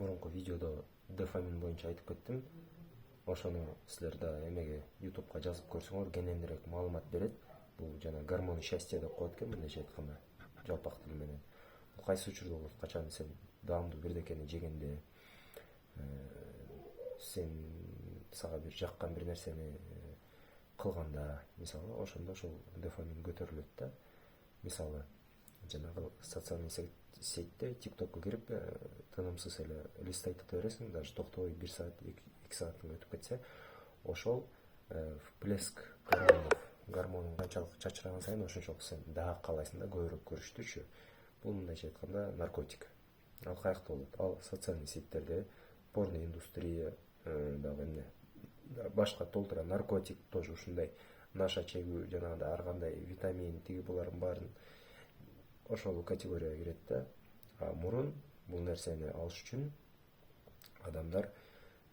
мурунку видеодо дофамин боюнча айтып кеттим. Ошону силер да эмеге YouTube'га жазып көрсөңөр кененирээк маалымат берет. Бул жана гормон счастья деп коет экен мындайча айтканда жалпак тил менен. Бул кайсы учурда болот? Качан сен даамдуу бирдекени жегенде, сен сага бир жаккан бир нерсени кылганда, мисалы, ошондо ошол дофамин көтөрүлөт да. Мисалы, жанагы социальный сетьте TikTok'ка кирип тынымсыз эле листайтып бересиң, даже токтобой 1 саат, 2 саатың өтүп кетсе, ошол всплеск гормонун канчалык чачыраган сайын ошончолук сен дагы каалайсың да көбүрөөк көрүштүчү. Бул мындайча айтканда наркотик. Ал каякта болот? Ал социальный сетьтерде, порно индустрия, дагы эмне башка толтура наркотик тоже ушундай наша чегүү, жанагындай ар кандай витамин тиги булардын баарын ошол категорияга кирет да. А мурун бул нерсени алыш үчүн адамдар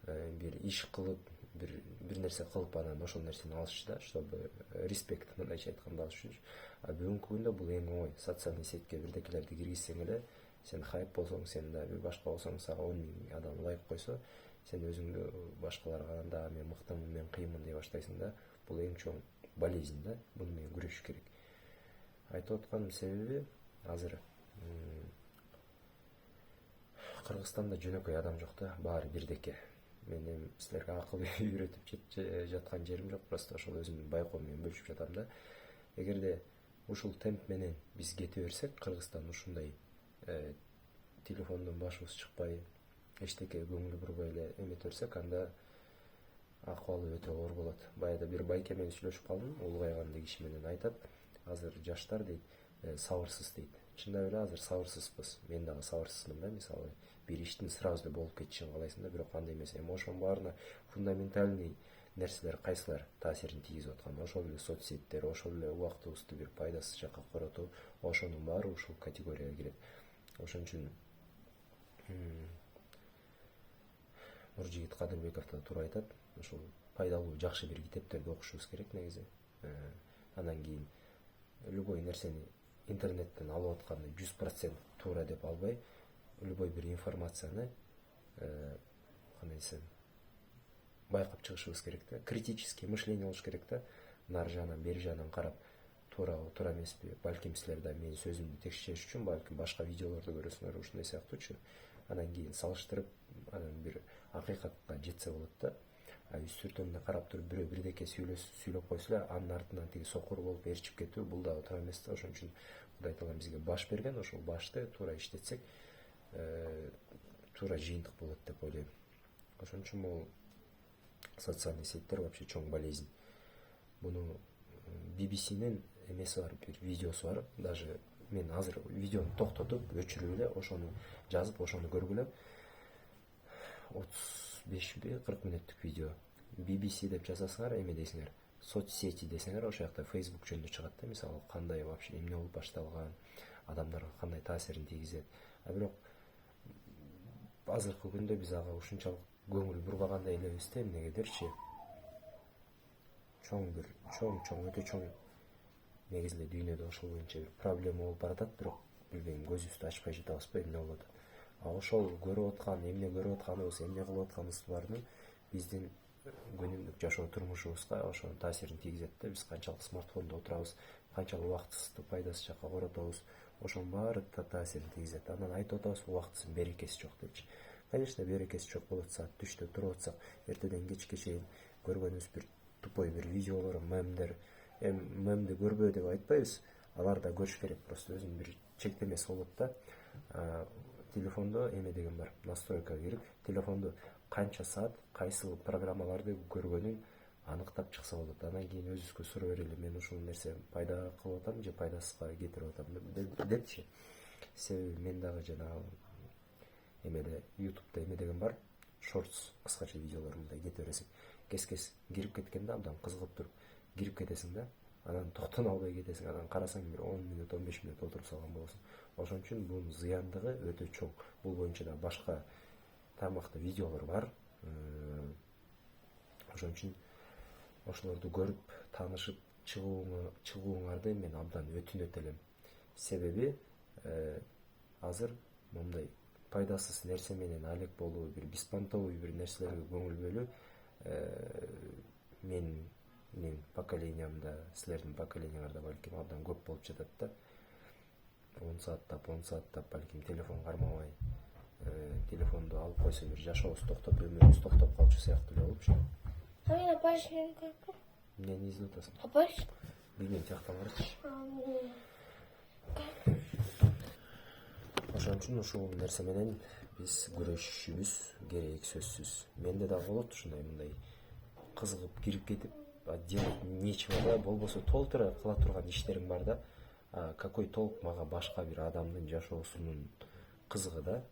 бир иш кылып, бир нерсе кылып анан ошол нерсени алышчу да, чтобы респект мындайча айтканда алыш үчүн. А бүгүнкү күндө бул эң оңой. Социальный сетьке бирдекелерди киргизсең эле, сен хайп болсоң, сен да бир башка болсоң, сага 10 000 адам лайк койсо, сен өзүңдү башкаларга караганда мен мыктымын, мен кыйынмын дей баштайсың да. Бул эң чоң болезнь да. Буну менен күрөшүш керек. Айтып атканымдын себеби азыр Кыргызстанда жөнөкөй адам жок да, баары бирдеке. Мен эми силерге акыл үйрөтүп жаткан жерим жок, просто ошол өзүмдүн байкоом менен бөлүшүп жатам да. Эгерде ушул темп менен биз кете берсек, Кыргызстан ушундай телефондон башыбыз чыкпай, эчтеке көңүл бурбай эле эмете берсек, анда акыбалы өтө оор болот. Баягы бир байке менен сүйлөшүп калдым, улгайган киши менен айтат, азыр жаштар дейт, сабырсыз дейт. Чындап эле азыр сабырсызбыз. Мен дагы сабырсызмын да, мисалы, бир иштин сразу болуп кетишин каалайсың да, бирок андай эмес. Эми ошонун баарына фундаментальный нерселер кайсылар таасирин тийгизип аткан? Ошол эле соцсеттер, ошол эле убактыбызды бир пайдасыз жакка коротуу, ошонун баары ушул категорияга кирет. Ошон үчүн Нуржигит Кадырбеков да туура айтат, ошол пайдалуу жакшы бир китептерди окушубуз керек негизи. Анан кийин любой нерсени интернеттен алып атканды 100% туура деп албай, любой бир информацияны кандай десем, байкап чыгышыбыз керек да. Критический мышление болуш керек да. Нар жагынан, бери жагынан карап, туурабы, туура эмеспи? Балким силер да менин сөзүмдү текшериш үчүн балким башка видеолорду көрөсүңөр, ушундай сыяктуучу. Анан кийин салыштырып, анан бир акыйкатка жетсе болот да. Үстүртөндө карап туруп бирөө бирдеке сүйлөп койсо эле, анын артынан тиги сокур болуп ээрчип кетүү, бул дагы туура эмес да. Ошон үчүн Кудай таала бизге баш берген, ошол башты туура иштетсек, туура жыйынтык болот деп ойлойм. Ошон үчүн бул социальный сеттер вообще чоң болезнь. Буну BBC'нин эмеси бар, бир видеосу бар. Даже мен азыр видеону токтотуп, өчүрүп эле ошону жазып, ошону көргүлөм. 35-40 мүнөттүк видео. BBC деп жазасыңар, эме дейсиңер, соцсети десеңер, ошол жакта Facebook жөнүндө чыгат да, мисалы, кандай вообще эмне болуп башталган, адамдарга кандай таасирин тийгизет. А бирок азыркы күндө биз ага ушунчалык көңүл бурбагандай элебиз да, эмнегедирчи. Чоң өтө чоң негизи эле дүйнөдө ошол боюнча бир проблема болуп баратат, бирок билбейм, көзүбүздү ачпай жатабызбы, эмне болуп атат. А ошол көрүп аткан, эмне көрүп атканыбыз, эмне кылып атканыбыздын баарын биздин күнүмдүк жашоо турмушубузга ошонун таасирин тийгизет да. Биз канчалык смартфондо отурабыз, канчалык убактыбызды пайдасыз жакка коротобуз, ошонун баары таасирин тийгизет. Анан айтып атабыз, убактыбыздын берекеси жок депчи. Конечно, берекеси жок болот. Саат түштө туруп атсак, эртеден кечке чейин көргөнүбүз бир тупой бир видеолор, мемдер. Мемди көрбө деп айтпайбыз, алар да көрүш керек, просто өзүнүн бир чектемеси болот да. Телефондо эме деген бар, настройкага кирип, телефонду канча саат кайсыл программаларды көргөнүн аныктап чыкса болот. Анан кийин өзүбүзгө суроо берели, мен ушул нерсе пайда кылып атам же пайдасызга кетирип атам депчи. Себеби мен дагы жанагы эмеде YouTube'да эме деген бар, shorts, кыскача видеолор, мындай кете бересиң. Кес кирип кеткенде абдан кызыгып туруп кирип кетесиң да, анан токтоно албай кетесиң, анан карасаң бир 10 мүнөт, 15 мүнөт отуруп салган болосуң. Ошон үчүн бунун зыяндыгы өтө чоң. Бул боюнча да башка тармакта видеолор бар. Ошон үчүн ошолорду көрүп, таанышып чыгууңарды мен абдан өтүнөт элем. Себеби азыр мындай пайдасыз нерсе менен алек болуу, бир беспонтовый бир нерселерге көңүл бөлүү менин поколениямда, силердин поколенияларда балким абдан көп болуп жатат да. 10 сааттап балким телефон кармабай, телефонду алып койсо бир жашообуз токтоп, өмүрүбүз токтоп калчу сыяктуу эле болупчу. Эмнени изилеп атасың? Билбейм, тияктан карачы. Ошон үчүн ушул нерсе менен биз күрөшүшүбүз керек, сөзсүз. Менде да болот ушундай мындай кызыгып кирип кетип, делать нечего да, болбосо толтура кыла турган иштерим бар да. Какой толк мага башка бир адамдын жашоосунун кызыгы да.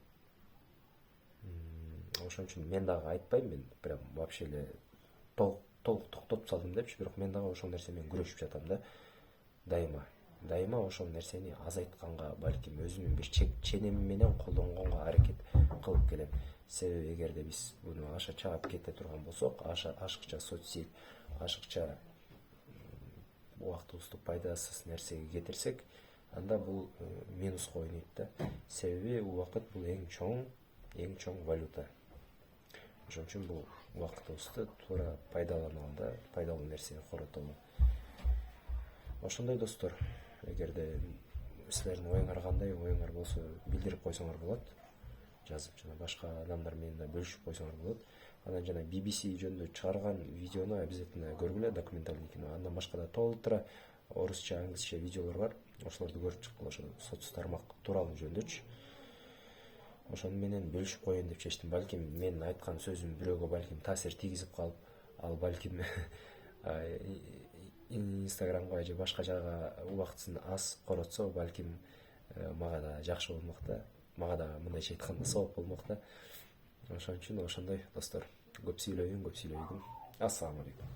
Ошон үчүн мен дагы айтпайм, мен прям вообще эле толк токтотуп салдым депчи, бирок мен дагы ошол нерсе менен күрөшүп жатам да. Дайыма ошол нерсени азайтканга, балким өзүмдүн бир ченемим менен колдонгонго аракет кылып келем. Себеби эгерде биз буну аша чаап кете турган болсок, ашыкча соцсеть, ашыкча убактыбызды пайдасыз нерсеге кетирсек, анда бул минуска ойнойт да. Себеби убакыт бул эң чоң валюта. Ошон үчүн бул убактыбызды туура пайдаланалы да, пайдалуу нерсеге коротолу. Ошондой достор, эгерде силердин оюңар кандай, оюңар болсо билдирип койсоңор болот. Жазып жана башка адамдар менен да бөлүшүп койсоңор болот. Анан жана BBC жөнүндө чыгарган видеону обязательно көргүлө, документалдык кино. Андан башка да толтура орусча, англисче видеолор бар. Ошолорду көрүп чыккыла, ошо соц тармак тууралуу жөнүндөчү. Ошону менен бөлүшүп коеюн деп чечтим. Балким менин айткан сөзүм бирөөгө балким таасир тийгизип калып, ал балким Инстаграмга же башка жагга убактысын аз коротсо, балким мага да жакшы болмок да. Мага да мындайча айтканда сооп болмок да. Ошон үчүн ошондой достор, көп сүйлөйүн. Ассаламу алейкум.